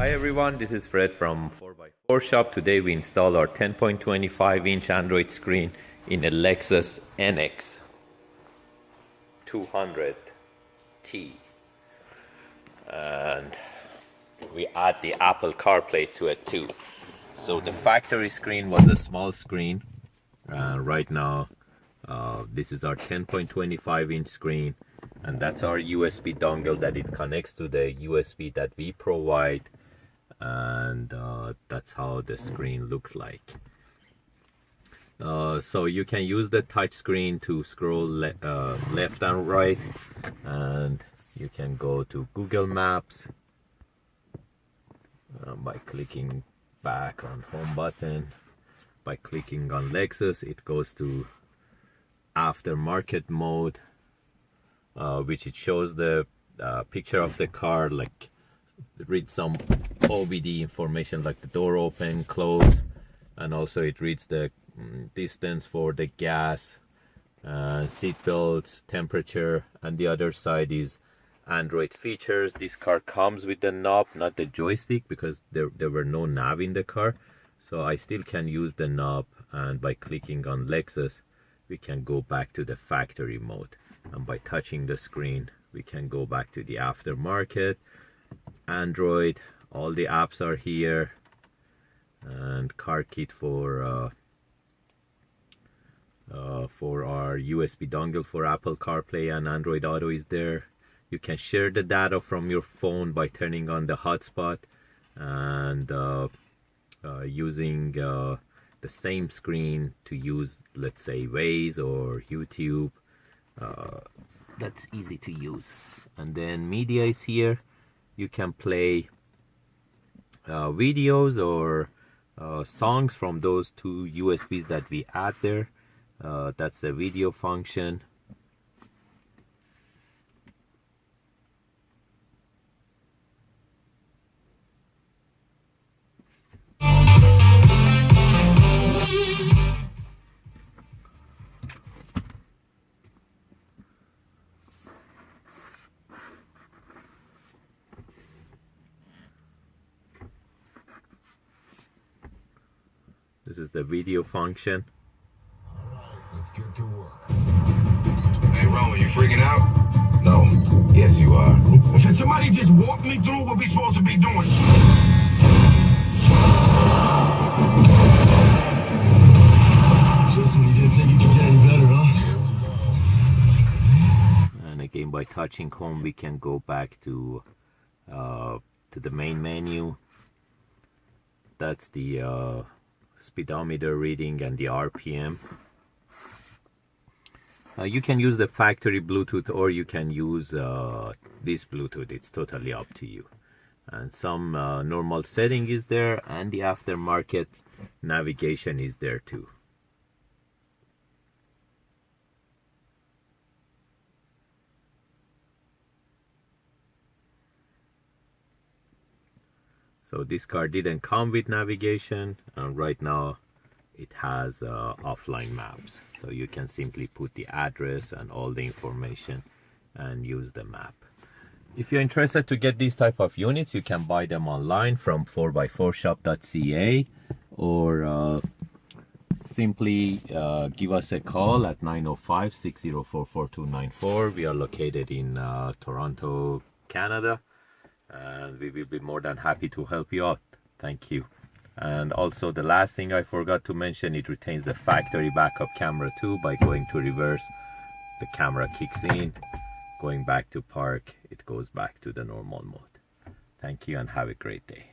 Hi everyone, this is Fred from 4x4 Shop. Today we install our 10.25-inch Android screen in a Lexus NX 200T. And we add the Apple Carplay to it too. So the factory screen was a small screen. Right now this is our 10.25-inch screen, and that's our USB dongle that it connects to the USB that we provide, and that's how the screen looks like. So you can use the touch screen to scroll left and right, and you can go to Google Maps by clicking back on home button. By clicking on Lexus, it goes to Aftermarket Mode, which it shows the picture of the car, like it reads some OBD information like the door open, close, and also it reads the distance for the gas, seat belts, temperature, and the other side is Android features. This car comes with the knob, not the joystick, because there were no nav in the car, so I still can use the knob, and by clicking on Lexus we can go back to the factory mode, and by touching the screen we can go back to the aftermarket. Android, all the apps are here, and car kit for our USB dongle for Apple CarPlay and Android Auto is there. You can share the data from your phone by turning on the hotspot and using the same screen to use, let's say, Waze or YouTube. That's easy to use. And then media is here. You can play videos or songs from those two USBs that we add there. That's the video function. This is the video function. Alright, let's get to work. Hey Roman, you freaking out? No. Yes, you are. Can somebody just walk me through what we supposed to be doing? Just when you didn't think you could get any better, huh? And again, by touching home, we can go back to the main menu. That's the speedometer reading and the RPM. You can use the factory Bluetooth, or you can use this Bluetooth. It's totally up to you. And some normal setting is there, and the aftermarket navigation is there too. So this car didn't come with navigation, and right now it has offline maps. So you can simply put the address and all the information and use the map. If you're interested to get these type of units, you can buy them online from 4x4shop.ca, or simply give us a call at 905-604-4294. We are located in Toronto, Canada, and we will be more than happy to help you out. Thank you. And also, the last thing I forgot to mention, it retains the factory backup camera too. By going to reverse, the camera kicks in. Going back to park, it goes back to the normal mode. Thank you and have a great day.